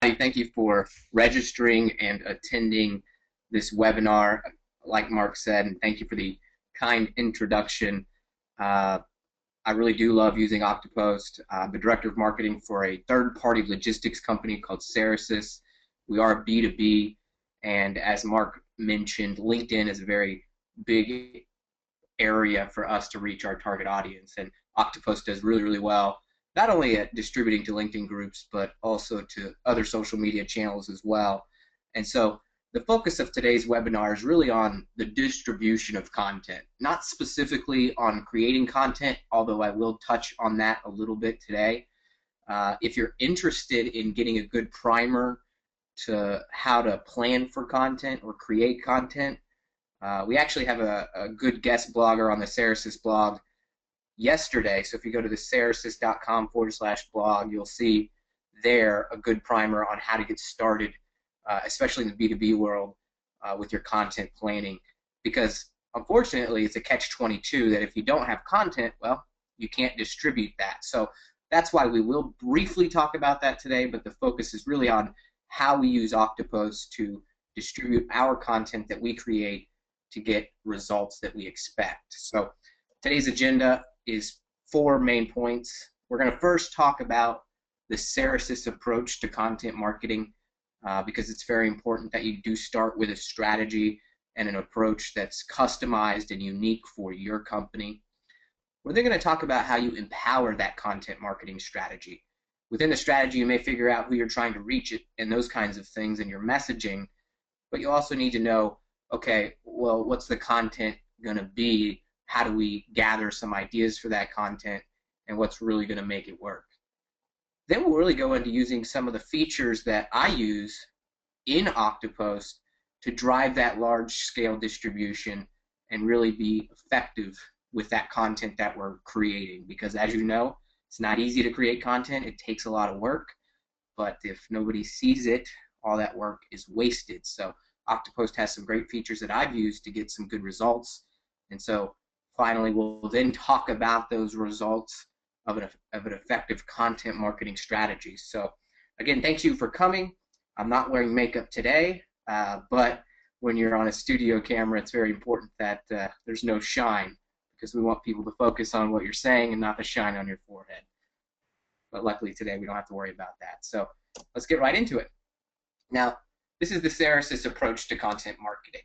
everybody. Thank you for registering and attending this webinar, like Mark said, and thank you for the kind introduction. I really do love using Oktopost. I'm the director of marketing for a third-party logistics company called Cerasis. We are B2B, and as Mark mentioned, LinkedIn is a very big area for us to reach our target audience, and Oktopost does really, really well, not only at distributing to LinkedIn groups, but also to other social media channels as well. And so the focus of today's webinar is really on the distribution of content, not specifically on creating content, although I will touch on that a little bit today. If you're interested in getting a good primer to how to plan for content or create content, we actually have a good guest blogger on the Cerasis blog yesterday. So if you go to the cerasis.com/blog, you'll see there a good primer on how to get started, especially in the B2B world, with your content planning. Because unfortunately, it's a catch-22 that if you don't have content, well, you can't distribute that. So that's why we will briefly talk about that today, but the focus is really on how we use Oktopost to distribute our content that we create to get results that we expect. So today's agenda is 4 main points. We're going to first talk about the Cerasis approach to content marketing, because it's very important that you do start with a strategy and an approach that's customized and unique for your company. We're then going to talk about how you empower that content marketing strategy. Within the strategy, you may figure out who you're trying to reach it and those kinds of things in your messaging, but you also need to know, okay, well, what's the content going to be? How do we gather some ideas for that content, and what's really going to make it work? Then we'll really go into using some of the features that I use in Oktopost to drive that large-scale distribution and really be effective with that content that we're creating. Because as you know, it's not easy to create content. It takes a lot of work, but if nobody sees it, all that work is wasted. So Oktopost has some great features that I've used to get some good results. And so finally, we'll then talk about those results of an effective content marketing strategy. So again, thank you for coming. I'm not wearing makeup today, but when you're on a studio camera, it's very important that there's no shine, because we want people to focus on what you're saying and not the shine on your forehead. But luckily today we don't have to worry about that. So let's get right into it. Now, this is the Cerasis approach to content marketing.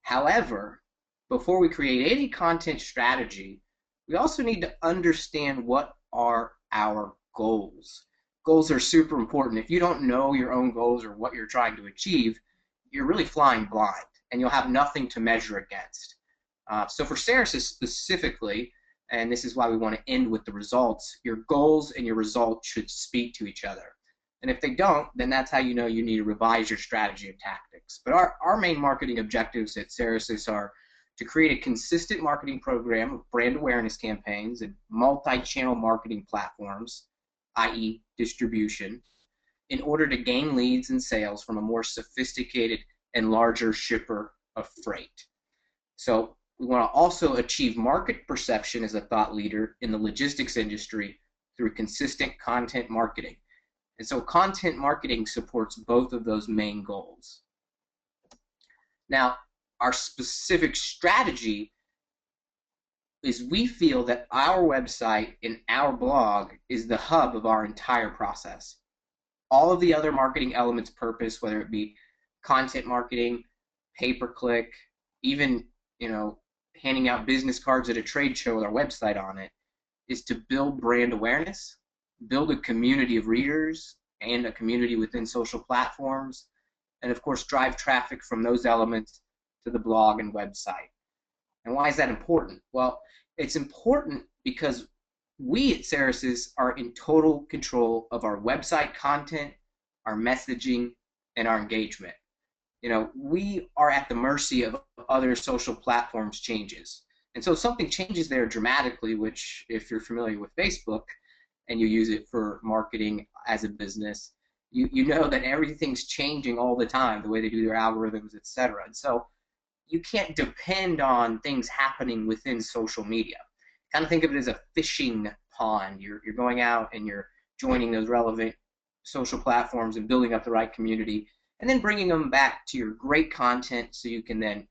However, before we create any content strategy, we also need to understand what are our goals. Goals are super important. If you don't know your own goals or what you're trying to achieve, you're really flying blind, and you'll have nothing to measure against. So for Cerasis specifically, and this is why we want to end with the results, your goals and your results should speak to each other. And if they don't, then that's how you know you need to revise your strategy and tactics. But our main marketing objectives at Cerasis are to create a consistent marketing program of brand awareness campaigns and multi-channel marketing platforms, i.e. distribution, in order to gain leads and sales from a more sophisticated and larger shipper of freight. So we want to also achieve market perception as a thought leader in the logistics industry through consistent content marketing. And so content marketing supports both of those main goals. Now, our specific strategy is we feel that our website and our blog is the hub of our entire process. All of the other marketing elements purpose, whether it be content marketing, pay-per-click, even handing out business cards at a trade show with our website on it, is to build brand awareness, build a community of readers and a community within social platforms, and of course drive traffic from those elements to the blog and website. And why is that important? Well, it's important because we at Cerasis are in total control of our website content, our messaging, and our engagement. We are at the mercy of other social platforms' changes. And so if something changes there dramatically, which if you're familiar with Facebook and you use it for marketing as a business, you know that everything's changing all the time, the way they do their algorithms, etc. And so you can't depend on things happening within social media. Kind of think of it as a fishing pond. You're going out and you're joining those relevant social platforms and building up the right community, and then bringing them back to your great content so you can then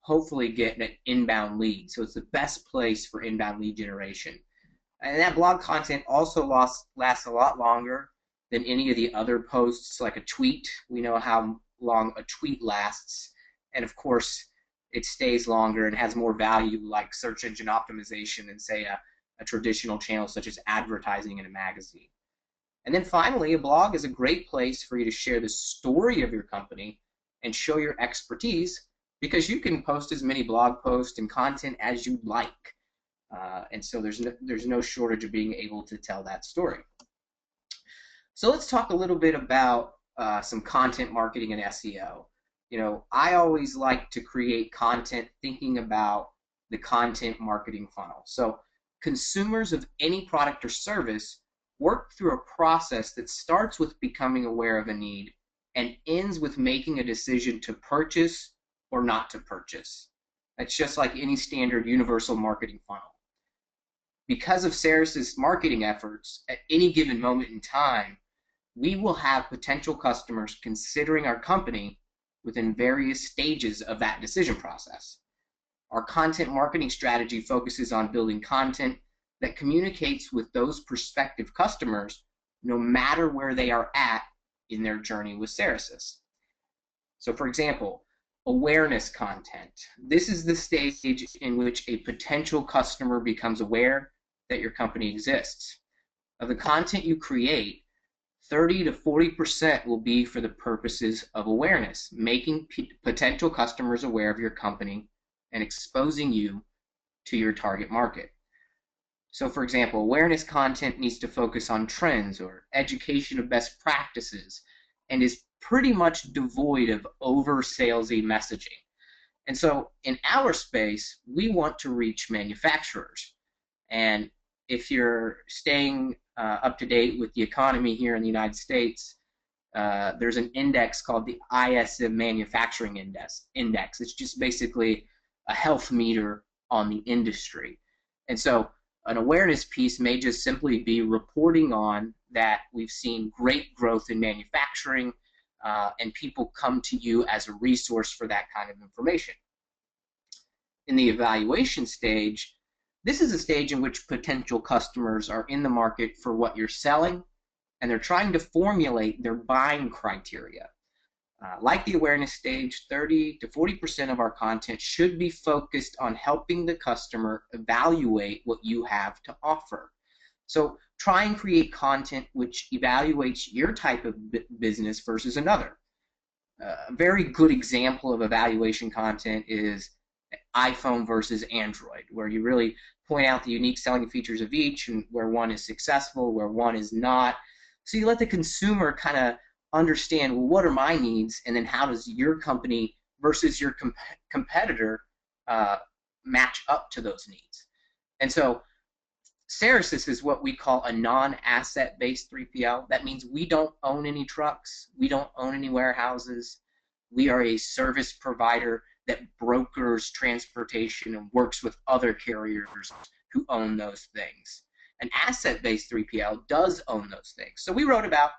hopefully get an inbound lead. So it's the best place for inbound lead generation. And that blog content also lasts a lot longer than any of the other posts, like a tweet. We know how long a tweet lasts. And of course, it stays longer and has more value, like search engine optimization than, say, a traditional channel such as advertising in a magazine. And then finally, a blog is a great place for you to share the story of your company and show your expertise, because you can post as many blog posts and content as you like. And so there's no shortage of being able to tell that story. So let's talk a little bit about some content marketing and SEO. You know, I always like to create content thinking about the content marketing funnel. So consumers of any product or service work through a process that starts with becoming aware of a need and ends with making a decision to purchase or not to purchase. That's just like any standard universal marketing funnel. Because of Cerasis marketing efforts, at any given moment in time, we will have potential customers considering our company within various stages of that decision process. Our content marketing strategy focuses on building content that communicates with those prospective customers no matter where they are at in their journey with Cerasis. So for example, awareness content. This is the stage in which a potential customer becomes aware that your company exists. Of the content you create, 30 to 40% will be for the purposes of awareness, making potential customers aware of your company and exposing you to your target market. So for example, awareness content needs to focus on trends or education of best practices and is pretty much devoid of over-salesy messaging. And so in our space, we want to reach manufacturers. And if you're staying up to date with the economy here in the United States, there's an index called the ISM Manufacturing Index. It's just basically a health meter on the industry. And so an awareness piece may just simply be reporting on that we've seen great growth in manufacturing, and people come to you as a resource for that kind of information. In the evaluation stage, this is a stage in which potential customers are in the market for what you're selling, and they're trying to formulate their buying criteria. Like the awareness stage, 30 to 40% of our content should be focused on helping the customer evaluate what you have to offer. So try and create content which evaluates your type of business versus another. A very good example of evaluation content is iPhone versus Android, where you really point out the unique selling features of each and where one is successful, where one is not. So you let the consumer kind of understand, well, what are my needs, and then how does your company versus your competitor match up to those needs. And so Cerasis is what we call a non-asset-based 3PL. That means we don't own any trucks, we don't own any warehouses. We are a service provider that brokers transportation and works with other carriers who own those things. An asset-based 3PL does own those things. So we wrote about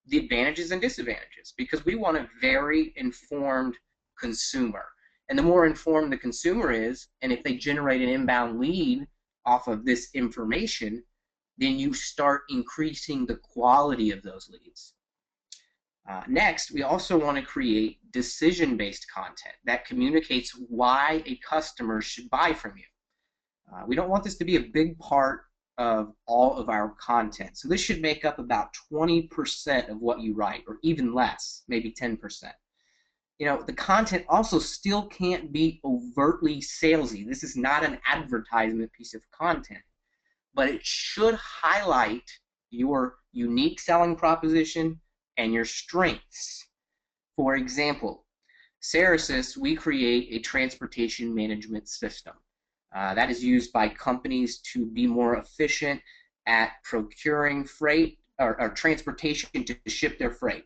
the advantages and disadvantages because we want a very informed consumer. And the more informed the consumer is, and if they generate an inbound lead off of this information, then you start increasing the quality of those leads. Next, we also want to create decision-based content that communicates why a customer should buy from you. We don't want this to be a big part of all of our content. So this should make up about 20% of what you write, or even less, maybe 10%. You know, the content also still can't be overtly salesy. This is not an advertisement piece of content, but it should highlight your unique selling proposition and your strengths. For example, Cerasis, we create a transportation management system. That is used by companies to be more efficient at procuring freight or transportation to ship their freight.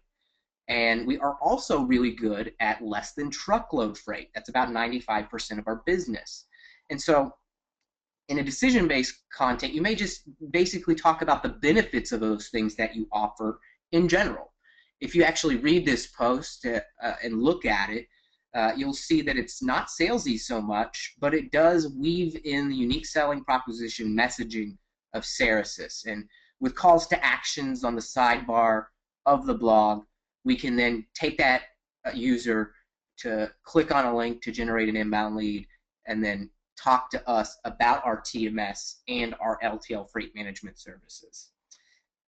And we are also really good at less than truckload freight. That's about 95% of our business. And so in a decision-based content, you may just basically talk about the benefits of those things that you offer in general. If you actually read this post and look at it, you'll see that it's not salesy so much, but it does weave in the unique selling proposition messaging of Cerasis. And with calls to actions on the sidebar of the blog, we can then take that user to click on a link to generate an inbound lead and then talk to us about our TMS and our LTL freight management services.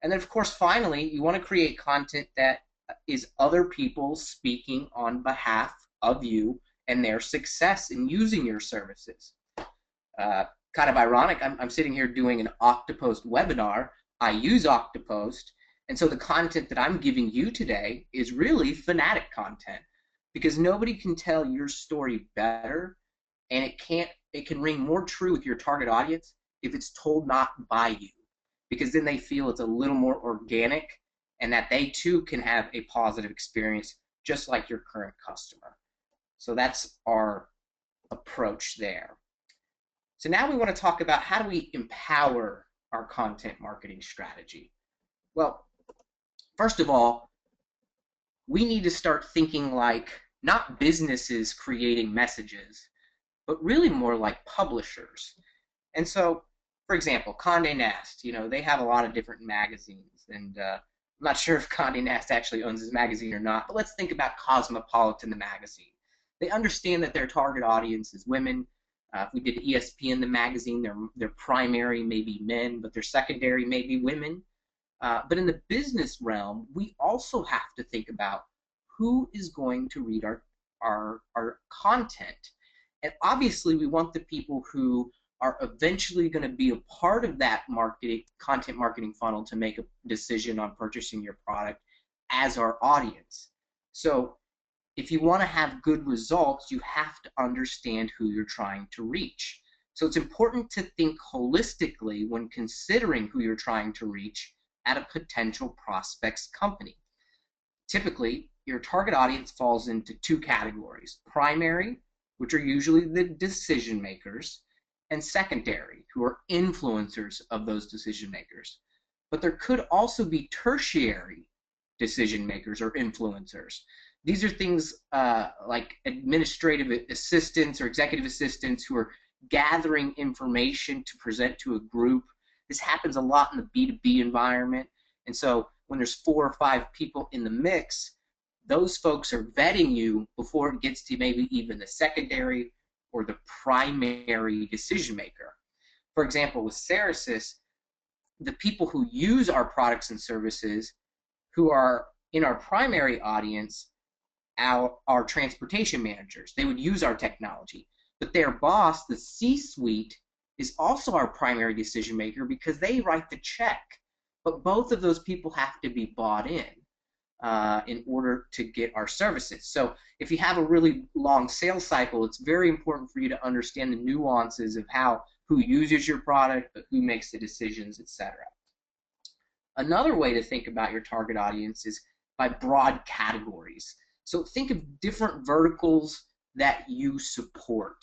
And then, of course, finally, you want to create content that is other people speaking on behalf of you and their success in using your services. Kind of ironic, I'm sitting here doing an Oktopost webinar. I use Oktopost, and so the content that I'm giving you today is really fanatic content, because nobody can tell your story better, and it can ring more true with your target audience if it's told not by you, because then they feel it's a little more organic and that they too can have a positive experience just like your current customer. So that's our approach there. So now we want to talk about how do we empower our content marketing strategy. Well, first of all, we need to start thinking like not businesses creating messages, but really more like publishers. And so, for example, Condé Nast, they have a lot of different magazines, and I'm not sure if Condé Nast actually owns this magazine or not, but let's think about Cosmopolitan, the magazine. They understand that their target audience is women. If we did ESPN, the magazine, their primary may be men, but their secondary may be women. But in the business realm, we also have to think about who is going to read our content. And obviously, we want the people who are eventually going to be a part of that content marketing funnel to make a decision on purchasing your product as our audience. So if you want to have good results, you have to understand who you're trying to reach. So it's important to think holistically when considering who you're trying to reach at a potential prospect's company. Typically, your target audience falls into two categories: primary, which are usually the decision makers, and secondary, who are influencers of those decision makers. But there could also be tertiary decision makers or influencers. These are things like administrative assistants or executive assistants who are gathering information to present to a group. This happens a lot in the B2B environment. And so when there's 4 or 5 people in the mix, those folks are vetting you before it gets to maybe even the secondary or the primary decision maker. For example, with Cerasis, the people who use our products and services who are in our primary audience, our transportation managers. They would use our technology, but their boss, the C-suite, is also our primary decision maker because they write the check. But both of those people have to be bought in order to get our services. So if you have a really long sales cycle, it's very important for you to understand the nuances of who uses your product, but who makes the decisions, etc. Another way to think about your target audience is by broad categories. So think of different verticals that you support.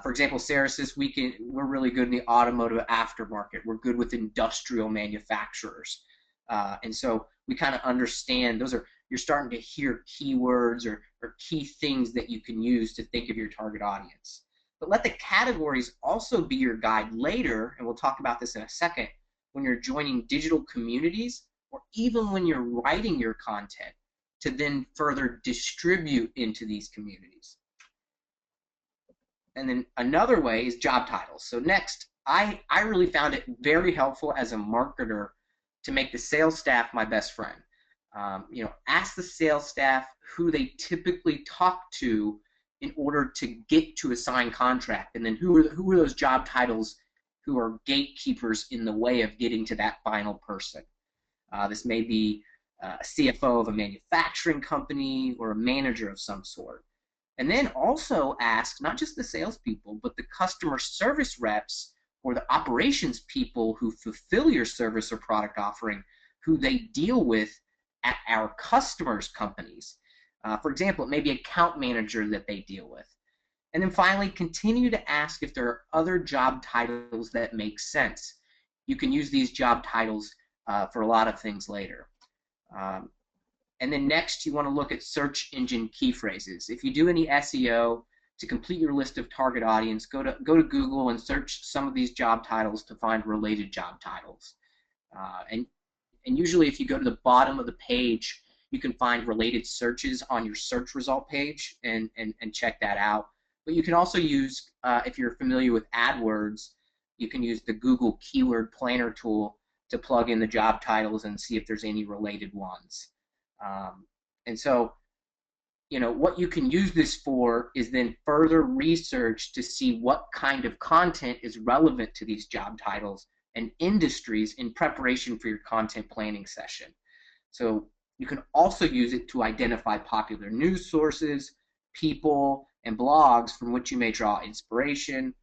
For example, Cerasis, we're really good in the automotive aftermarket. We're good with industrial manufacturers. And so we kind of understand you're starting to hear keywords or key things that you can use to think of your target audience. But let the categories also be your guide later, and we'll talk about this in a second, when you're joining digital communities or even when you're writing your content to then further distribute into these communities. And then another way is job titles. So next, I really found it very helpful as a marketer to make the sales staff my best friend. Ask the sales staff who they typically talk to in order to get to a signed contract, and then who are those job titles who are gatekeepers in the way of getting to that final person. This may be a CFO of a manufacturing company or a manager of some sort. And then also ask not just the salespeople, but the customer service reps or the operations people who fulfill your service or product offering, who they deal with at our customers' companies. For example, it may be account manager that they deal with. And then finally, continue to ask if there are other job titles that make sense. You can use these job titles for a lot of things later. And then next, you want to look at search engine key phrases. If you do any SEO, to complete your list of target audience, go to Google and search some of these job titles to find related job titles. And usually, if you go to the bottom of the page, you can find related searches on your search result page and check that out. But you can also use, if you're familiar with AdWords, you can use the Google Keyword Planner tool to plug in the job titles and see if there's any related ones. And so, what you can use this for is then further research to see what kind of content is relevant to these job titles and industries in preparation for your content planning session. So you can also use it to identify popular news sources, people, and blogs from which you may draw inspiration,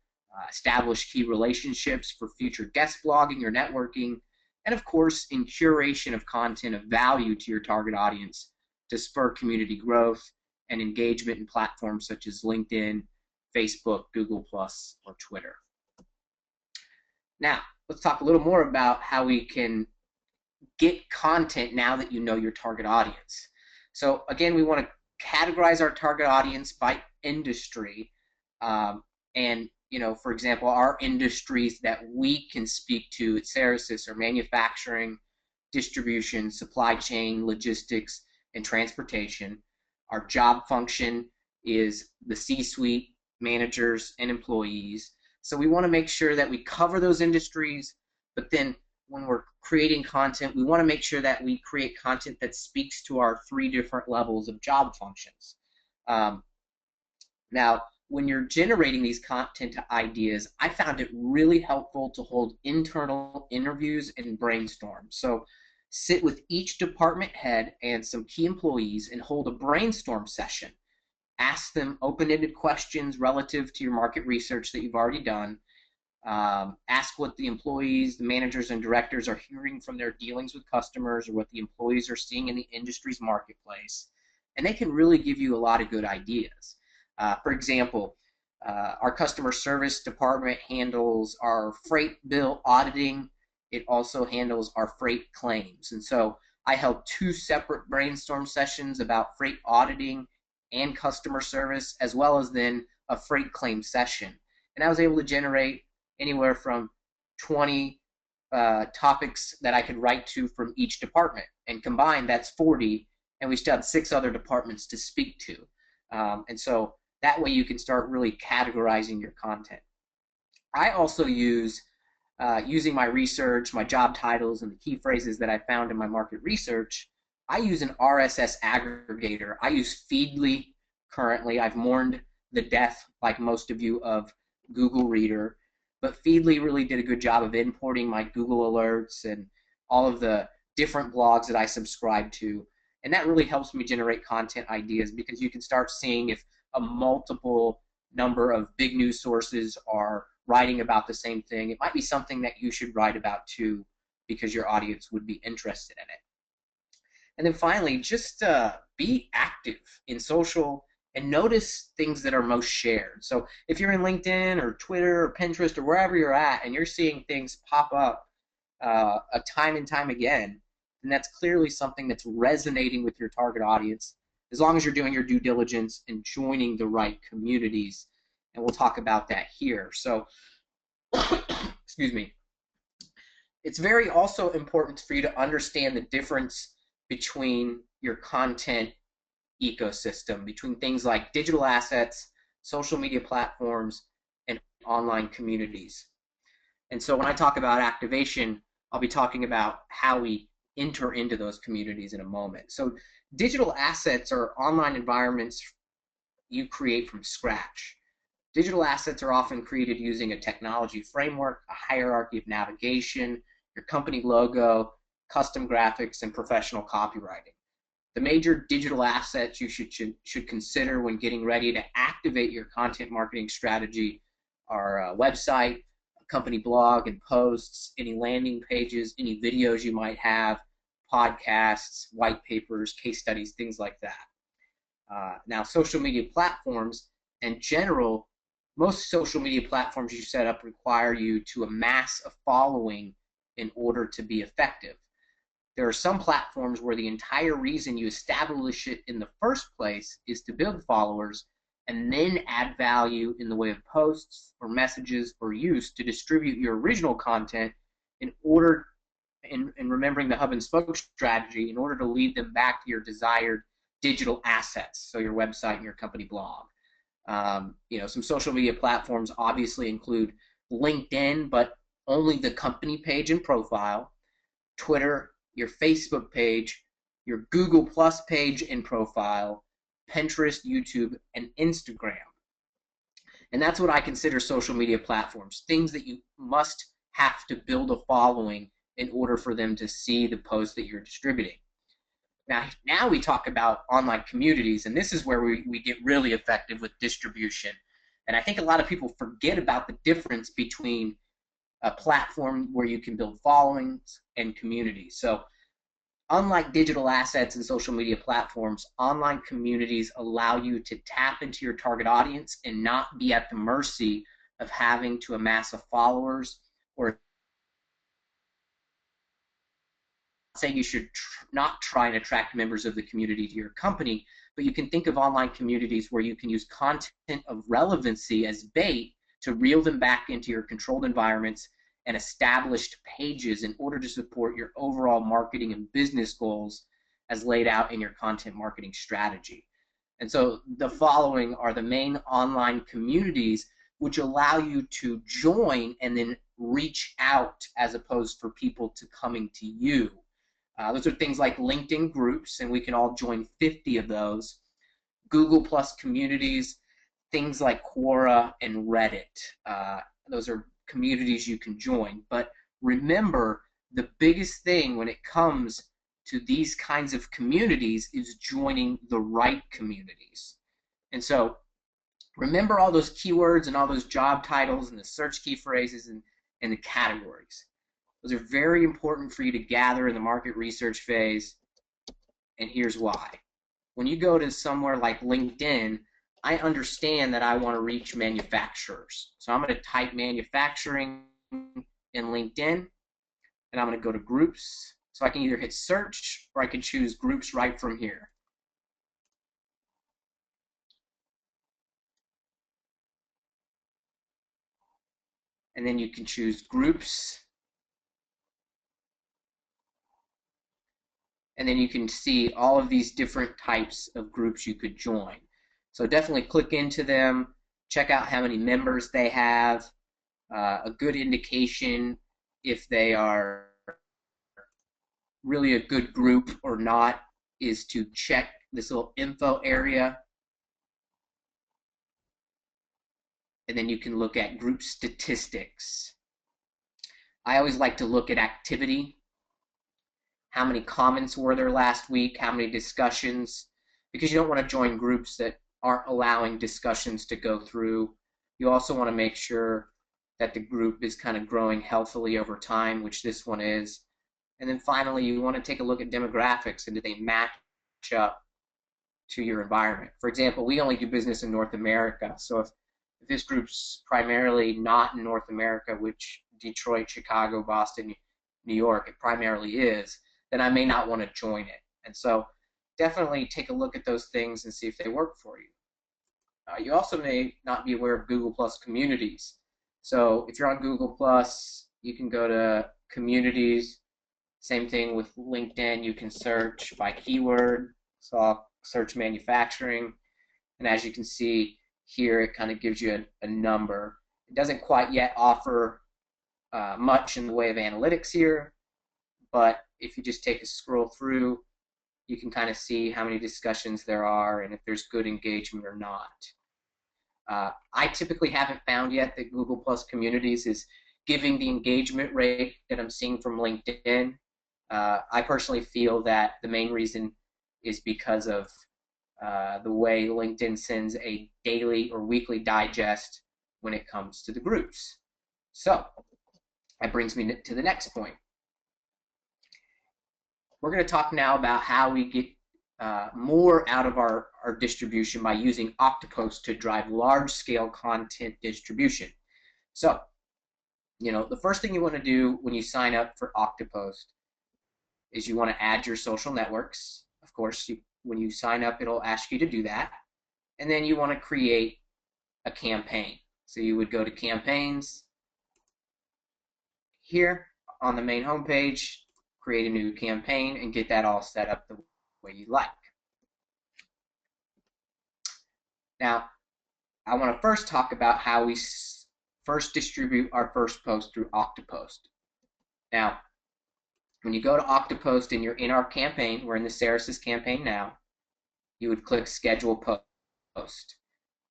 establish key relationships for future guest blogging or networking, and of course, in curation of content of value to your target audience to spur community growth and engagement in platforms such as LinkedIn, Facebook, Google+, or Twitter. Now, let's talk a little more about how we can get content now that you know your target audience. So again, we want to categorize our target audience by industry. And, for example, our industries that we can speak to at Cerasis are manufacturing, distribution, supply chain, logistics, and transportation. Our job function is the C-suite, managers, and employees. So we want to make sure that we cover those industries, but then when we're creating content, we want to make sure that we create content that speaks to our 3 different levels of job functions. Now, when you're generating these content ideas, I found it really helpful to hold internal interviews and brainstorm. So sit with each department head and some key employees and hold a brainstorm session. Ask them open-ended questions relative to your market research that you've already done. Ask what the employees, the managers, and directors are hearing from their dealings with customers or what the employees are seeing in the industry's marketplace. And they can really give you a lot of good ideas. For example, our customer service department handles our freight bill auditing. It also handles our freight claims. And so I held 2 separate brainstorm sessions about freight auditing and customer service, as well as then a freight claim session. And I was able to generate anywhere from 20 topics that I could write to from each department. And combined, that's 40, and we still have 6 other departments to speak to. And so that way you can start really categorizing your content. I also use using my research, my job titles, and the key phrases that I found in my market research, I use an RSS aggregator. I use Feedly currently. I've mourned the death, like most of you, of Google Reader, but Feedly really did a good job of importing my Google alerts and all of the different blogs that I subscribe to, and that really helps me generate content ideas because you can start seeing if a multiple number of big news sources are writing about the same thing. It might be something that you should write about too because your audience would be interested in it. And then finally, just be active in social and notice things that are most shared. So if you're in LinkedIn or Twitter or Pinterest or wherever you're at and you're seeing things pop up time and time again, then that's clearly something that's resonating with your target audience, as long as you're doing your due diligence and joining the right communities. And we'll talk about that here. So, excuse me. It's very also important for you to understand the difference between your content ecosystem, between things like digital assets, social media platforms, and online communities. And so when I talk about activation, I'll be talking about how we enter into those communities in a moment. So digital assets are online environments you create from scratch. Digital assets are often created using a technology framework, a hierarchy of navigation, your company logo, custom graphics, and professional copywriting. The major digital assets you should consider when getting ready to activate your content marketing strategy are a website, a company blog and posts, any landing pages, any videos you might have, podcasts, white papers, case studies, things like that. Now, social media platforms in general, most social media platforms you set up require you to amass a following in order to be effective. There are some platforms where the entire reason you establish it in the first place is to build followers and then add value in the way of posts or messages or use to distribute your original content in order, in remembering the hub and spoke strategy, in order to lead them back to your desired digital assets, so your website and your company blog. Some social media platforms obviously include LinkedIn, but only the company page and profile, Twitter, your Facebook page, your Google Plus page and profile, Pinterest, YouTube, and Instagram. And that's what I consider social media platforms, things that you must have to build a following in order for them to see the posts that you're distributing. Now we talk about online communities, and this is where we get really effective with distribution. And I think a lot of people forget about the difference between a platform where you can build followings and communities. So unlike digital assets and social media platforms, online communities allow you to tap into your target audience and not be at the mercy of having to amass a followers, or say you should not try and attract members of the community to your company, but you can think of online communities where you can use content of relevancy as bait to reel them back into your controlled environments and established pages in order to support your overall marketing and business goals as laid out in your content marketing strategy. And so the following are the main online communities which allow you to join and then reach out as opposed for people to coming to you. Those are things like LinkedIn groups, and we can all join 50 of those. Google Plus communities, things like Quora and Reddit. Those are communities you can join. But remember, the biggest thing when it comes to these kinds of communities is joining the right communities. And so remember all those keywords and all those job titles and the search key phrases and the categories. Those are very important for you to gather in the market research phase, and here's why. When you go to somewhere like LinkedIn, I understand that I want to reach manufacturers. So I'm going to type manufacturing in LinkedIn, and I'm going to go to groups. So I can either hit search or I can choose groups right from here. And then you can choose groups. And then you can see all of these different types of groups you could join. So definitely click into them, check out how many members they have. A good indication if they are really a good group or not is to check this little info area. And then you can look at group statistics. I always like to look at activity. How many comments were there last week? How many discussions? Because you don't want to join groups that aren't allowing discussions to go through. You also want to make sure that the group is kind of growing healthily over time, which this one is. And then finally, you want to take a look at demographics and do they match up to your environment. For example, we only do business in North America. So if this group's primarily not in North America, which Detroit, Chicago, Boston, New York, it primarily is, then I may not want to join it. And so definitely take a look at those things and see if they work for you. You also may not be aware of Google Plus communities. So if you're on Google Plus, you can go to communities. Same thing with LinkedIn. You can search by keyword. So I'll search manufacturing. And as you can see here, it kind of gives you a number. It doesn't quite yet offer much in the way of analytics here, but if you just take a scroll through, you can kind of see how many discussions there are and if there's good engagement or not. I typically haven't found yet that Google Plus Communities is giving the engagement rate that I'm seeing from LinkedIn. I personally feel that the main reason is because of the way LinkedIn sends a daily or weekly digest when it comes to the groups. So that brings me to the next point. We're going to talk now about how we get more out of our distribution by using Oktopost to drive large-scale content distribution. So, the first thing you want to do when you sign up for Oktopost is you want to add your social networks. Of course, when you sign up, it'll ask you to do that. And then you want to create a campaign. So you would go to campaigns here on the main homepage, create a new campaign, and get that all set up the way you like. Now, I want to first talk about how we first distribute our first post through Oktopost. Now, when you go to Oktopost and you're in our campaign, we're in the Cerasis campaign now, you would click Schedule Post.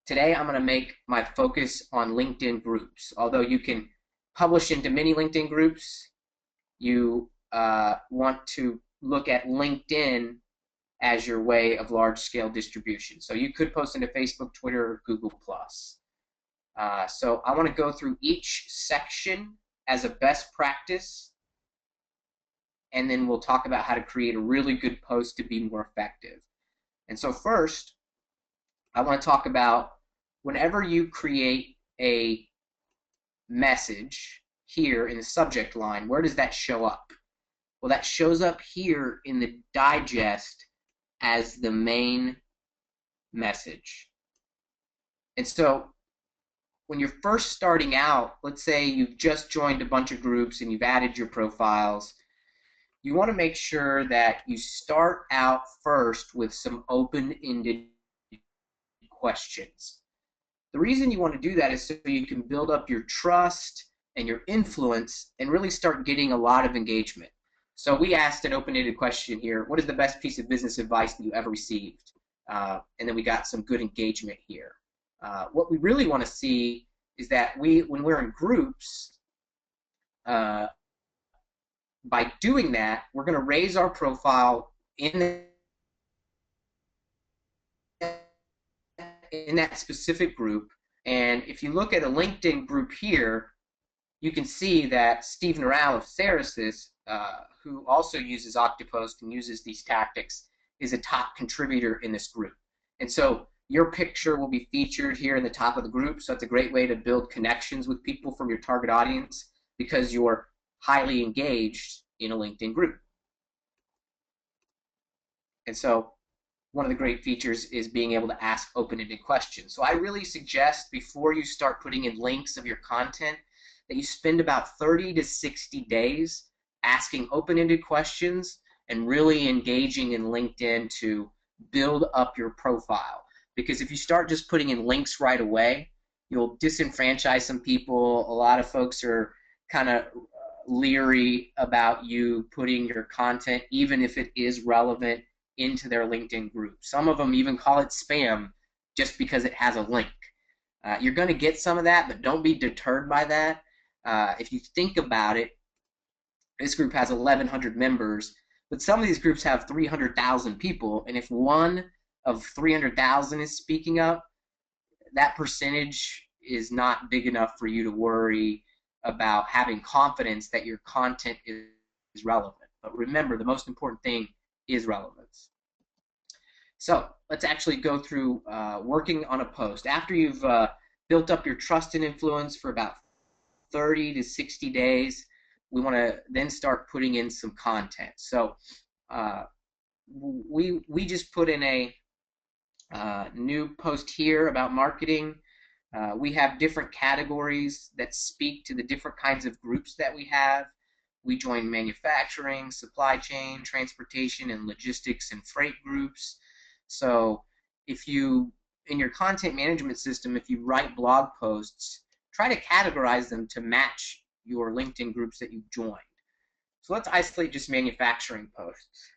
Today, I'm going to make my focus on LinkedIn groups. Although you can publish into many LinkedIn groups, you want to look at LinkedIn as your way of large-scale distribution. So you could post into Facebook, Twitter, or Google+. So I want to go through each section as a best practice, and then we'll talk about how to create a really good post to be more effective. And so first, I want to talk about whenever you create a message here in the subject line, where does that show up? Well, that shows up here in the digest as the main message. And so when you're first starting out, let's say you've just joined a bunch of groups and you've added your profiles, you want to make sure that you start out first with some open-ended questions. The reason you want to do that is so you can build up your trust and your influence and really start getting a lot of engagement. So we asked an open-ended question here: what is the best piece of business advice that you ever received? And then we got some good engagement here. What we really want to see is that when we're in groups, by doing that, we're going to raise our profile in that specific group. And if you look at a LinkedIn group here, you can see that Steve Norral of Cerasis, who also uses Oktopost and uses these tactics, is a top contributor in this group. And so your picture will be featured here in the top of the group. So it's a great way to build connections with people from your target audience because you're highly engaged in a LinkedIn group. And so one of the great features is being able to ask open-ended questions. So I really suggest before you start putting in links of your content that you spend about 30 to 60 days asking open-ended questions and really engaging in LinkedIn to build up your profile. Because if you start just putting in links right away, you'll disenfranchise some people. A lot of folks are kind of leery about you putting your content, even if it is relevant, into their LinkedIn group. Some of them even call it spam just because it has a link. You're going to get some of that, but don't be deterred by that. If you think about it, this group has 1,100 members, but some of these groups have 300,000 people, and if one of 300,000 is speaking up, that percentage is not big enough for you to worry about having confidence that your content is relevant. But remember, the most important thing is relevance. So let's actually go through working on a post. After you've built up your trust and influence for about 30 to 60 days, we want to then start putting in some content. So we just put in a new post here about marketing. We have different categories that speak to the different kinds of groups that we have. We join manufacturing, supply chain, transportation, and logistics and freight groups. So if you, in your content management system, if you write blog posts, try to categorize them to match your LinkedIn groups that you've joined. So let's isolate just manufacturing posts.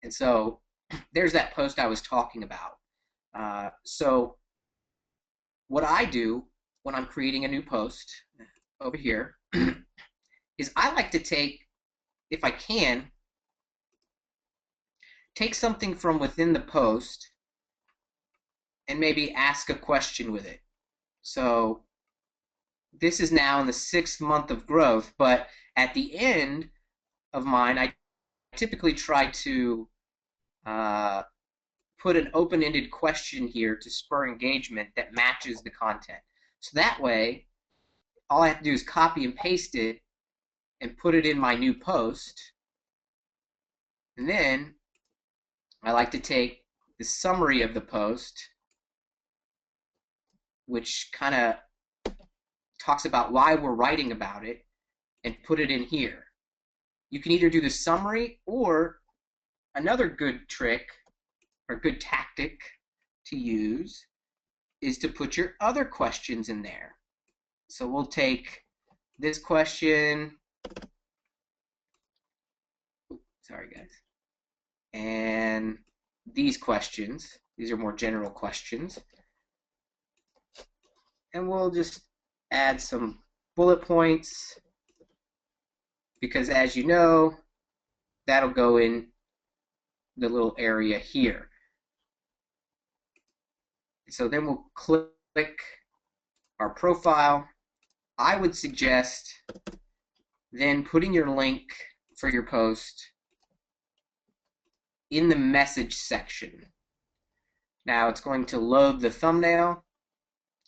And so there's that post I was talking about. So what I do when I'm creating a new post over here is I like to take, if I can, take something from within the post and maybe ask a question with it. So this is now in the 6th month of growth, but at the end of mine, I typically try to put an open-ended question here to spur engagement that matches the content. So that way, all I have to do is copy and paste it and put it in my new post. And then I like to take the summary of the post, which kind of talks about why we're writing about it, and put it in here. You can either do the summary, or another good trick or good tactic to use is to put your other questions in there. So we'll take this question, sorry guys, and these questions. These are more general questions. And we'll just add some bullet points, because as you know, that'll go in the little area here. So then we'll click our profile. I would suggest then putting your link for your post in the message section. Now it's going to load the thumbnail,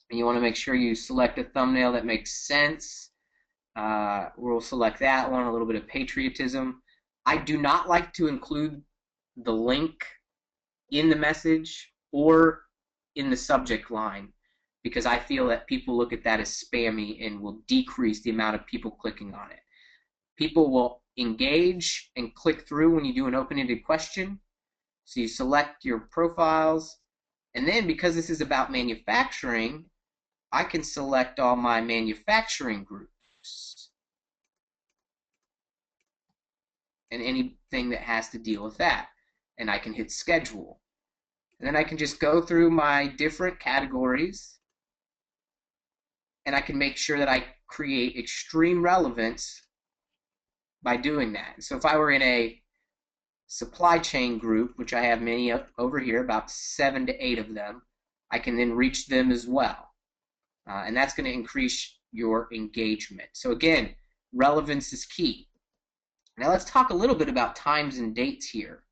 and you want to make sure you select a thumbnail that makes sense. We'll select that one, a little bit of patriotism. I do not like to include the link in the message or in the subject line, because I feel that people look at that as spammy and will decrease the amount of people clicking on it. People will engage and click through when you do an open-ended question. So you select your profiles, and then because this is about manufacturing, I can select all my manufacturing groups and anything that has to deal with that. And I can hit schedule. And then I can just go through my different categories, and I can make sure that I create extreme relevance by doing that. So if I were in a supply chain group, which I have many over here, about 7 to 8 of them, I can then reach them as well. And that's going to increase your engagement. So again, relevance is key. Now let's talk a little bit about times and dates here.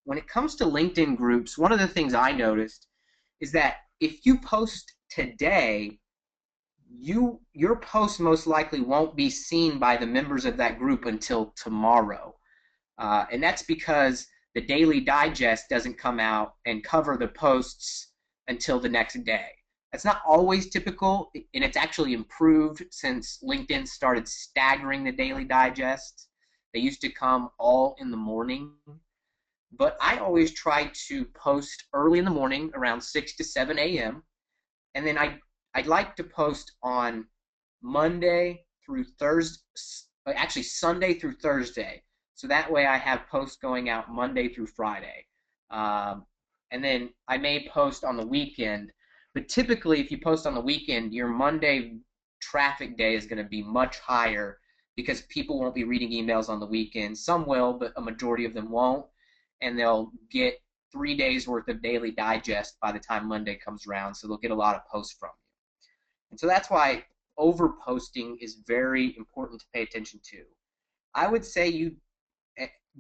When it comes to LinkedIn groups, one of the things I noticed is that if you post today, your post most likely won't be seen by the members of that group until tomorrow. And that's because the daily digest doesn't come out and cover the posts until the next day. That's not always typical, and it's actually improved since LinkedIn started staggering the daily digests. They used to come all in the morning. But I always try to post early in the morning, around 6 to 7 a.m. And then I'd like to post on Monday through Thursday, actually Sunday through Thursday. So that way I have posts going out Monday through Friday. And then I may post on the weekend. But typically, if you post on the weekend, your Monday traffic day is going to be much higher, because people won't be reading emails on the weekend. Some will, but a majority of them won't. And they'll get 3 days worth of daily digest by the time Monday comes around, so they'll get a lot of posts from you. And so that's why over posting is very important to pay attention to. I would say you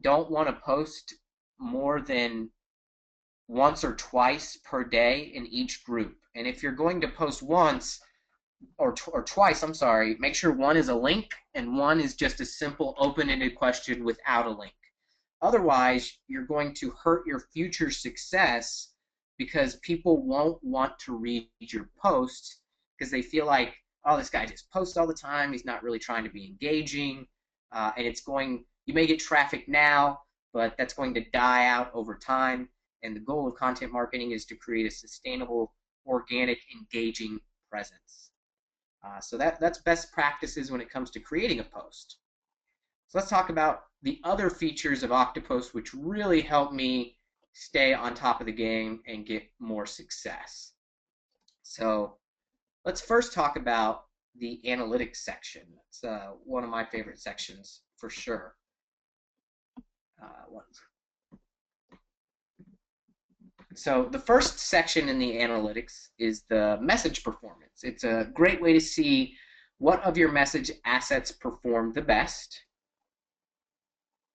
don't want to post more than once or twice per day in each group. And if you're going to post once or twice, I'm sorry, make sure one is a link and one is just a simple open-ended question without a link. Otherwise, you're going to hurt your future success, because people won't want to read your posts because they feel like, oh, this guy just posts all the time. He's not really trying to be engaging. And you may get traffic now, but that's going to die out over time. And the goal of content marketing is to create a sustainable, organic, engaging presence. So that's best practices when it comes to creating a post. So let's talk about the other features of Oktopost which really help me stay on top of the game and get more success. So let's first talk about the analytics section. It's one of my favorite sections for sure. So the first section in the analytics is the message performance. It's a great way to see what of your message assets perform the best.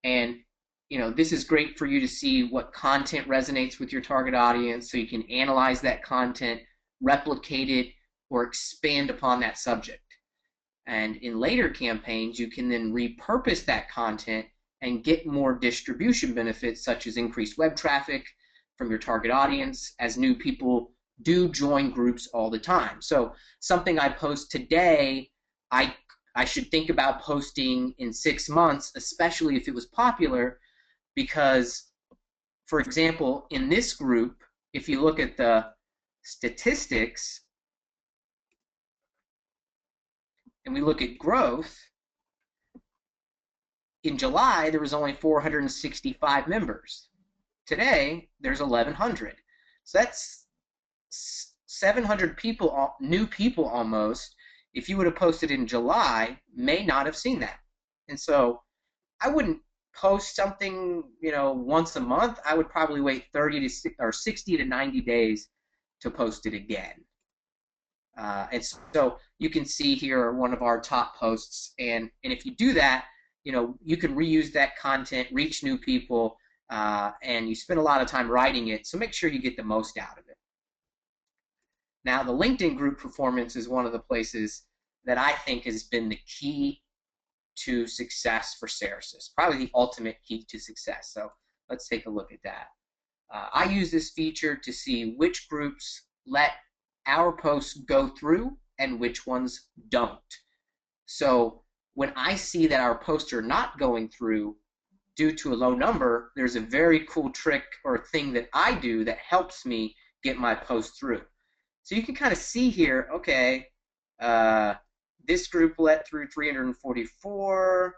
And this is great for you to see what content resonates with your target audience, so you can analyze that content, replicate it, or expand upon that subject. And in later campaigns, you can then repurpose that content and get more distribution benefits, such as increased web traffic from your target audience, as new people do join groups all the time. So something I post today, I should think about posting in 6 months, especially if it was popular, because, for example, in this group, if you look at the statistics and we look at growth, in July there was only 465 members. Today there's 1,100. So that's 700 people, new people almost. If you would have posted in July, may not have seen that. And so I wouldn't post something, once a month. I would probably wait 60 to 90 days to post it again. And so you can see here one of our top posts, and if you do that, you can reuse that content, reach new people, and you spend a lot of time writing it, so make sure you get the most out of it. Now, the LinkedIn group performance is one of the places that I think has been the key to success for Cerasis, probably the ultimate key to success. So let's take a look at that. I use this feature to see which groups let our posts go through and which ones don't. So when I see that our posts are not going through due to a low number, there's a very cool trick or thing that I do that helps me get my post through. So you can kind of see here, okay, this group let through 344.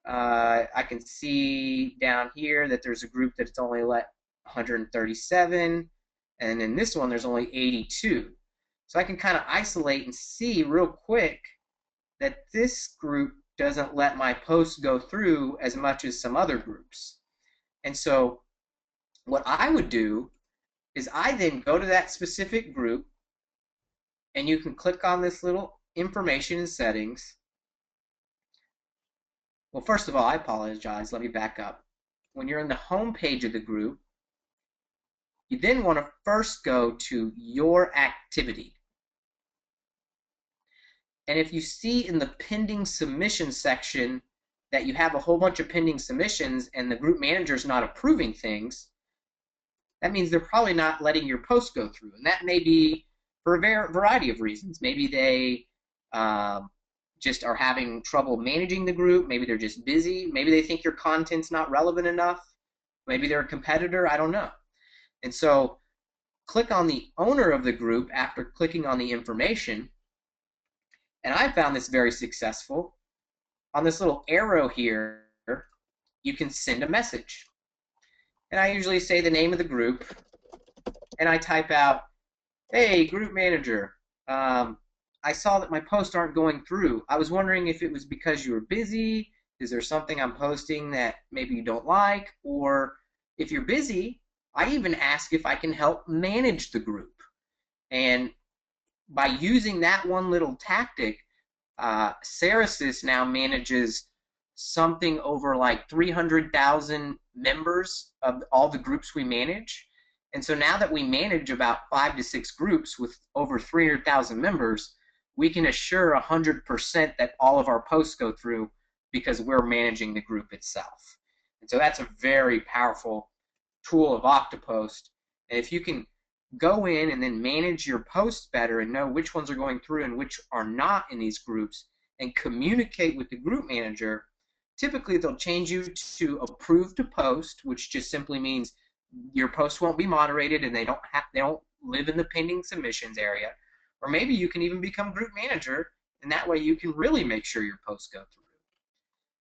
I can see down here that there's a group that's only let 137, and in this one there's only 82. So I can kind of isolate and see real quick that this group doesn't let my posts go through as much as some other groups. And so what I would do is I then go to that specific group, and you can click on this little information and settings. Well, first of all, I apologize. Let me back up. When you're in the home page of the group, you then want to first go to your activity. And if you see in the pending submission section that you have a whole bunch of pending submissions and the group manager is not approving things, that means they're probably not letting your post go through. And that may be for a variety of reasons. Maybe they just are having trouble managing the group. Maybe they're just busy. Maybe they think your content's not relevant enough. Maybe they're a competitor. I don't know. And so click on the owner of the group after clicking on the information. And I found this very successful. On this little arrow here, you can send a message. And I usually say the name of the group, and I type out, "Hey, group manager, I saw that my posts aren't going through. I was wondering if it was because you were busy. Is there something I'm posting that maybe you don't like? Or if you're busy, I even ask if I can help manage the group." And by using that one little tactic, Cerasis now manages something over like 300,000 members of all the groups we manage. And so now that we manage about 5 to 6 groups with over 300,000 members, we can assure 100% that all of our posts go through because we're managing the group itself. And so that's a very powerful tool of Oktopost. And if you can go in and then manage your posts better and know which ones are going through and which are not in these groups and communicate with the group manager, typically they'll change you to approve to post, which just simply means your post won't be moderated and they don't live in the pending submissions area. Or maybe you can even become group manager, and that way you can really make sure your posts go through.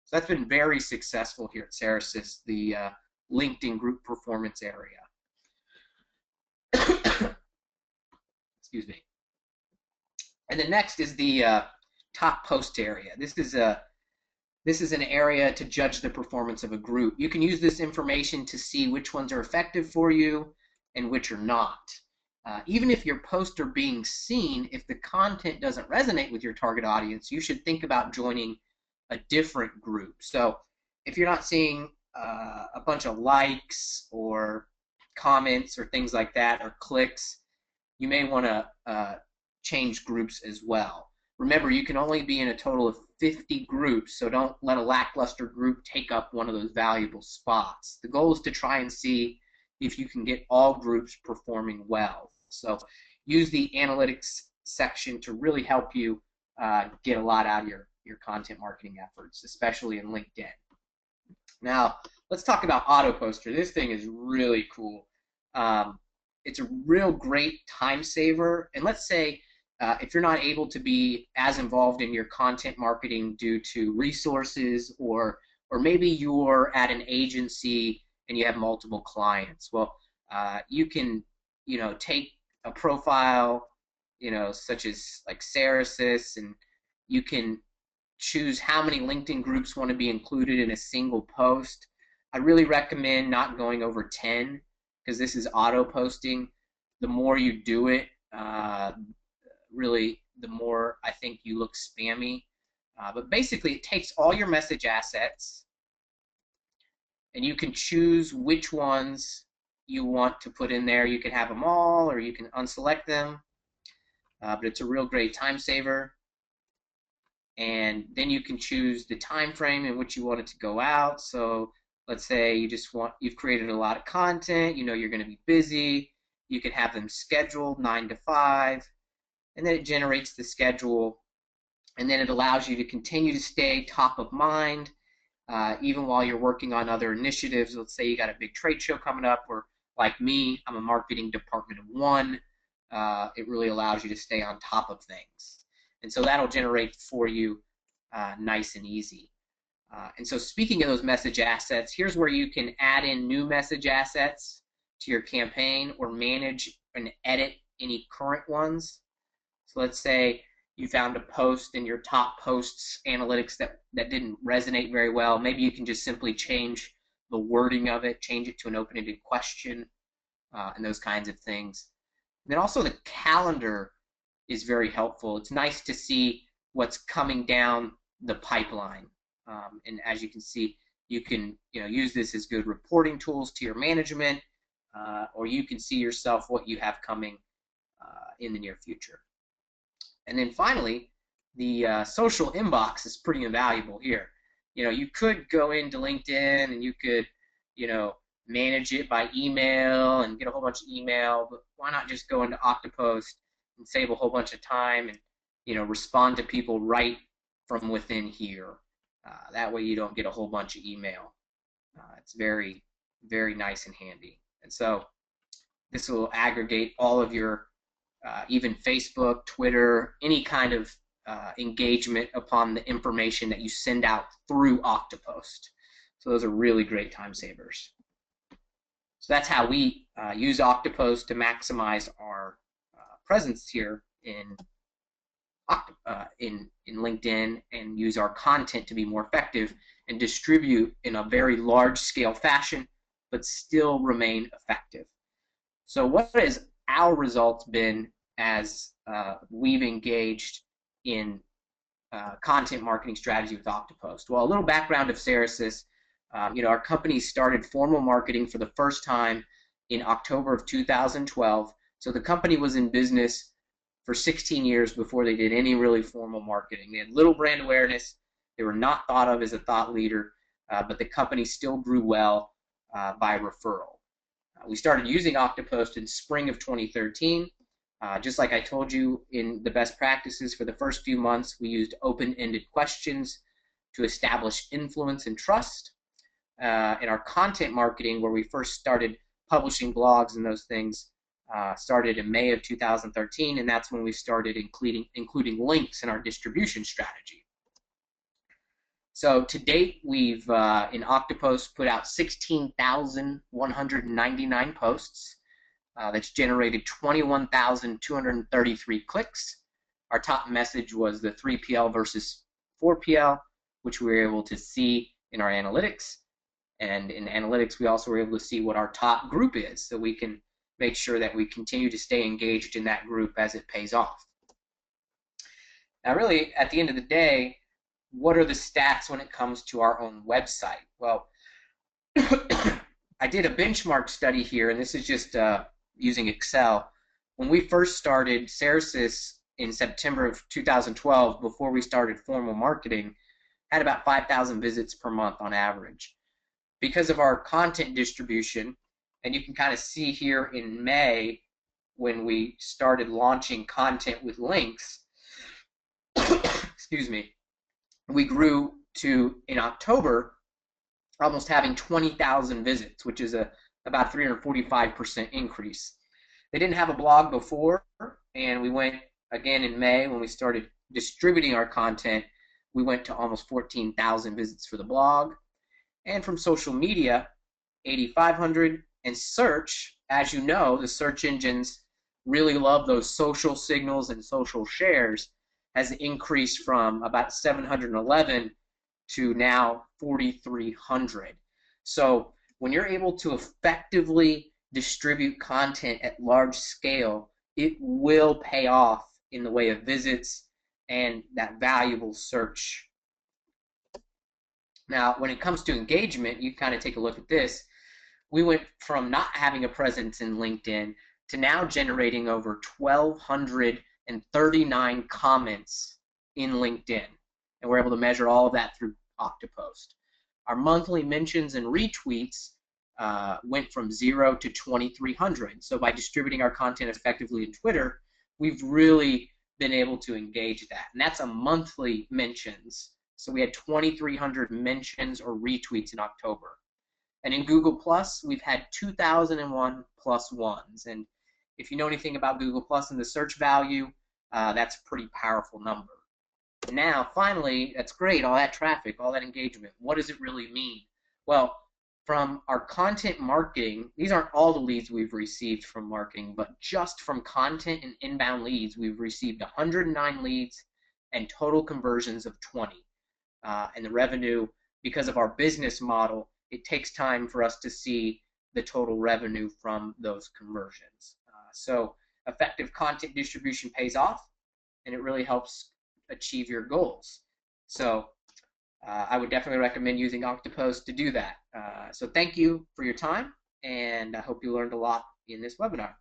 So that's been very successful here at Cerasis, the LinkedIn group performance area. Excuse me. And the next is the top post area. This is an area to judge the performance of a group. You can use this information to see which ones are effective for you and which are not. Even if your posts are being seen, if the content doesn't resonate with your target audience, you should think about joining a different group. So if you're not seeing a bunch of likes or comments or things like that or clicks, you may want to change groups as well. Remember, you can only be in a total of 50 groups, so don't let a lackluster group take up one of those valuable spots. The goal is to try and see if you can get all groups performing well. So use the analytics section to really help you get a lot out of your content marketing efforts, especially in LinkedIn. Now, let's talk about Oktopost. This thing is really cool. It's a real great time saver. And let's say if you're not able to be as involved in your content marketing due to resources, or maybe you're at an agency and you have multiple clients. Well, you can, take a profile, such as like Cerasis, and you can choose how many LinkedIn groups want to be included in a single post. I really recommend not going over 10 because this is auto posting. The more you do it, really, the more I think you look spammy. But basically, it takes all your message assets, and you can choose which ones you want to put in there. You can have them all, or you can unselect them. But it's a real great time saver. And then you can choose the time frame in which you want it to go out. So let's say you've created a lot of content, you're going to be busy. You can have them scheduled 9 to 5, and then it generates the schedule, and then it allows you to continue to stay top of mind even while you're working on other initiatives. Let's say you got a big trade show coming up, or like me, I'm a marketing department of one. It really allows you to stay on top of things. And so that'll generate for you nice and easy. And so speaking of those message assets, here's where you can add in new message assets to your campaign, or manage and edit any current ones. So let's say you found a post in your top posts analytics that didn't resonate very well. Maybe you can just simply change the wording of it, change it to an open-ended question, and those kinds of things. And then also the calendar is very helpful. It's nice to see what's coming down the pipeline. And as you can see, you can use this as good reporting tools to your management, or you can see yourself what you have coming in the near future. And then finally, the social inbox is pretty invaluable here. You could go into LinkedIn and you could, manage it by email and get a whole bunch of email, but why not just go into Oktopost and save a whole bunch of time and, respond to people right from within here. That way you don't get a whole bunch of email. It's very, very nice and handy. And so this will aggregate all of your even Facebook, Twitter, any kind of engagement upon the information that you send out through Oktopost. So those are really great time savers. So that's how we use Oktopost to maximize our presence here in LinkedIn, and use our content to be more effective and distribute in a very large scale fashion, but still remain effective. So what has our results been as we've engaged in content marketing strategy with Oktopost? Well, a little background of Cerasis. Our company started formal marketing for the first time in October of 2012. So the company was in business for 16 years before they did any really formal marketing. They had little brand awareness. They were not thought of as a thought leader, but the company still grew well by referral. We started using Oktopost in spring of 2013. Just like I told you in the best practices, for the first few months, we used open-ended questions to establish influence and trust. In our content marketing, where we first started publishing blogs and those things, started in May of 2013, and that's when we started including links in our distribution strategy. So to date, we've in Oktopost put out 16,199 posts. That's generated 21,233 clicks. Our top message was the 3PL versus 4PL, which we were able to see in our analytics. And in analytics, we also were able to see what our top group is, so we can make sure that we continue to stay engaged in that group as it pays off. Now, really, at the end of the day, what are the stats when it comes to our own website? Well, I did a benchmark study here, and this is just using Excel. When we first started, Cerasis in September of 2012, before we started formal marketing, had about 5,000 visits per month on average. Because of our content distribution, and you can kind of see here in May when we started launching content with links, excuse me, we grew to, in October, almost having 20,000 visits, which is about 345% increase. They didn't have a blog before, and we went again in May when we started distributing our content. We went to almost 14,000 visits for the blog. And from social media, 8,500. And search, as you know, the search engines really love those social signals and social shares, has increased from about 711 to now 4,300. So when you're able to effectively distribute content at large scale, it will pay off in the way of visits and that valuable search. Now, when it comes to engagement, you kind of take a look at this. We went from not having a presence in LinkedIn to now generating over 1,239 comments in LinkedIn. And we're able to measure all of that through Oktopost. Our monthly mentions and retweets went from 0 to 2,300. So by distributing our content effectively in Twitter, we've really been able to engage that. And that's a monthly mentions. So we had 2,300 mentions or retweets in October. And in Google Plus, we've had 2,001 plus ones. And if you know anything about Google Plus and the search value, that's a pretty powerful number. Now, finally, that's great, all that traffic, all that engagement. What does it really mean? Well, from our content marketing, these aren't all the leads we've received from marketing, but just from content and inbound leads, we've received 109 leads and total conversions of 20. And the revenue, because of our business model, it takes time for us to see the total revenue from those conversions. So effective content distribution pays off, and it really helps achieve your goals. So I would definitely recommend using Oktopost to do that. So thank you for your time, and I hope you learned a lot in this webinar.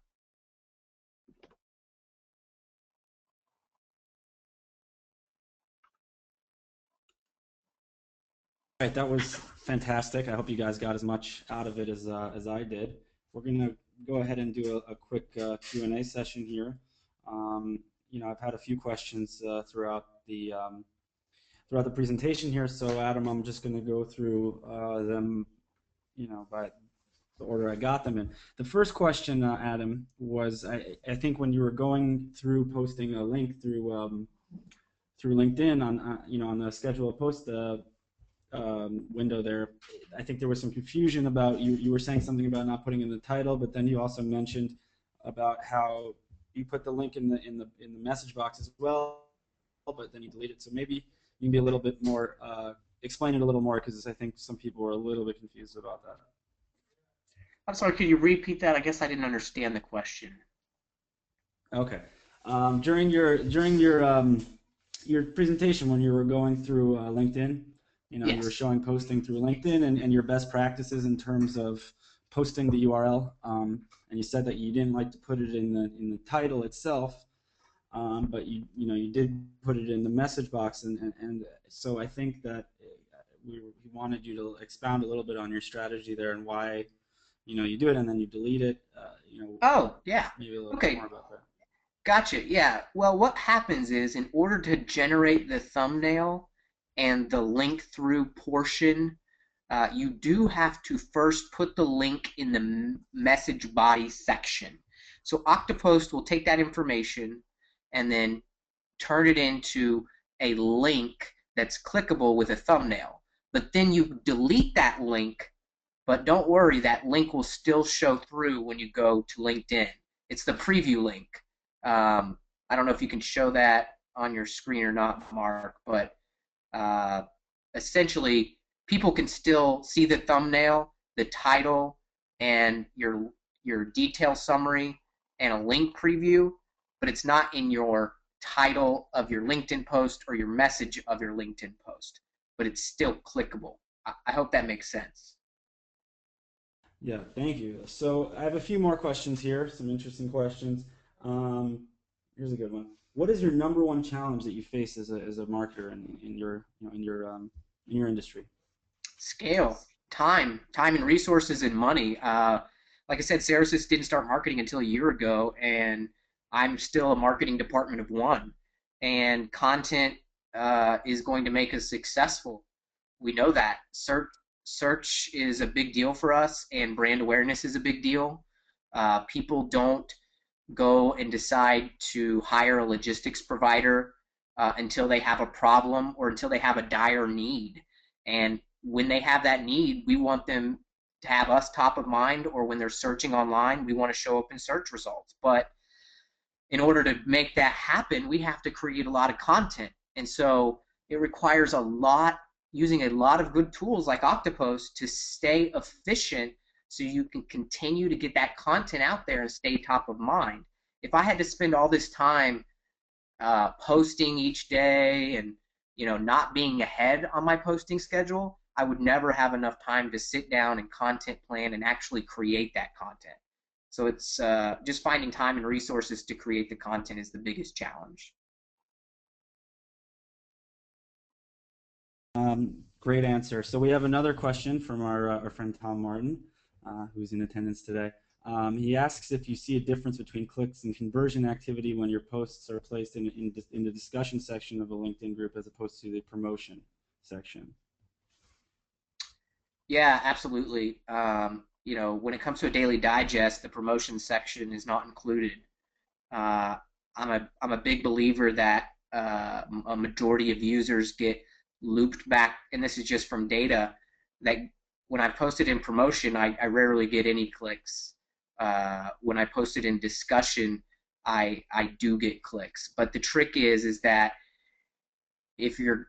All right, that was fantastic. I hope you guys got as much out of it as I did. We're going to go ahead and do a quick Q&A session here. You know, I've had a few questions throughout the presentation here. So Adam, I'm just going to go through them, you know, by the order I got them in. The first question, Adam, was I think when you were going through posting a link through through LinkedIn on you know, on the schedule of post window there, I think there was some confusion about you were saying something about not putting in the title, but then you also mentioned about how you put the link in the message box as well, but then you delete it. So maybe you can be a little bit more explain it a little more, because I think some people were a little bit confused about that. I'm sorry, could you repeat that? I guess I didn't understand the question. Okay. During your presentation, when you were going through LinkedIn, you know, Yes. you were showing posting through LinkedIn and your best practices in terms of posting the URL, and you said that you didn't like to put it in the title itself, but you know, you did put it in the message box, and so I think that we wanted you to expound a little bit on your strategy there and why, you know, you do it and then you delete it. You know. Oh, yeah. Maybe a little Okay. bit more about that. Gotcha. Yeah. Well, what happens is, in order to generate the thumbnail and the link through portion, you do have to first put the link in the message body section. So Oktopost will take that information and then turn it into a link that's clickable with a thumbnail. But then you delete that link, but don't worry, that link will still show through when you go to LinkedIn. It's the preview link. I don't know if you can show that on your screen or not, Mark, but essentially people can still see the thumbnail, the title, and your detail summary and a link preview, but it's not in your title of your LinkedIn post or your message of your LinkedIn post, but it's still clickable. I hope that makes sense. Yeah, thank you. So I have a few more questions here, some interesting questions. Here's a good one. what is your number one challenge that you face as a marketer in your in your industry? Scale, time and resources and money. Like I said, Cerasis didn't start marketing until a year ago, and I'm still a marketing department of one. And content is going to make us successful. We know that. Search is a big deal for us, and brand awareness is a big deal. People don't go and decide to hire a logistics provider until they have a problem or until they have a dire need. And when they have that need, we want them to have us top of mind, or when they're searching online, we want to show up in search results. But in order to make that happen, we have to create a lot of content. And so it requires using a lot of good tools like Oktopost to stay efficient so you can continue to get that content out there and stay top of mind. If I had to spend all this time posting each day and not being ahead on my posting schedule, I would never have enough time to sit down and content plan and actually create that content. So it's just finding time and resources to create the content is the biggest challenge. Great answer. So we have another question from our friend Tom Martin, who's in attendance today. He asks if you see a difference between clicks and conversion activity when your posts are placed in the discussion section of a LinkedIn group as opposed to the promotion section. Yeah, absolutely. When it comes to a daily digest, the promotion section is not included. Uh, I'm a big believer that a majority of users get looped back, and this is just from data, that when I posted in promotion, I rarely get any clicks. When I posted in discussion, I do get clicks. But the trick is that if you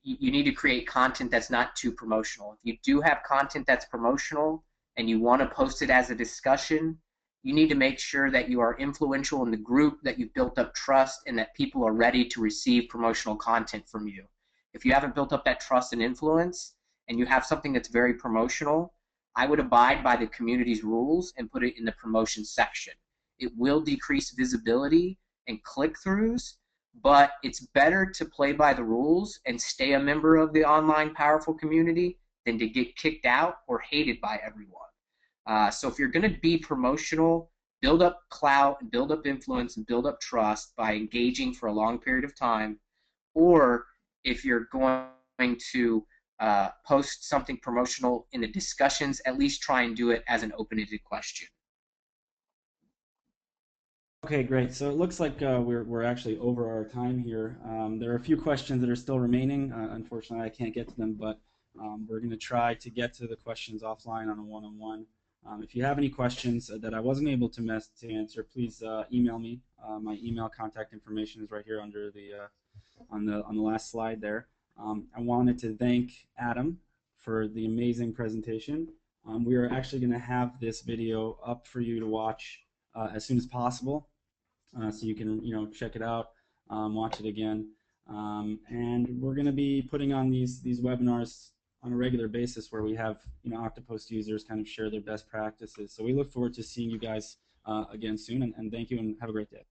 need to create content that's not too promotional. If you do have content that's promotional and you want to post it as a discussion, you need to make sure that you are influential in the group, that you've built up trust, and that people are ready to receive promotional content from you. If you haven't built up that trust and influence and you have something that's very promotional, I would abide by the community's rules and put it in the promotion section. It will decrease visibility and click-throughs, but it's better to play by the rules and stay a member of the online powerful community than to get kicked out or hated by everyone. So if you're going to be promotional, build up clout, and build up influence, and build up trust by engaging for a long period of time. Or if you're going to post something promotional in the discussions, at least try and do it as an open-ended question. Okay, great. So it looks like we're actually over our time here. There are a few questions that are still remaining. Unfortunately, I can't get to them, but we're going to try to get to the questions offline on a one-on-one. If you have any questions that I wasn't able to answer, please email me. My email contact information is right here under the on the last slide there. I wanted to thank Adam for the amazing presentation. We are actually going to have this video up for you to watch as soon as possible. So you can check it out, watch it again, and we're going to be putting on these webinars on a regular basis where we have Oktopost users kind of share their best practices. So we look forward to seeing you guys again soon, and thank you and have a great day.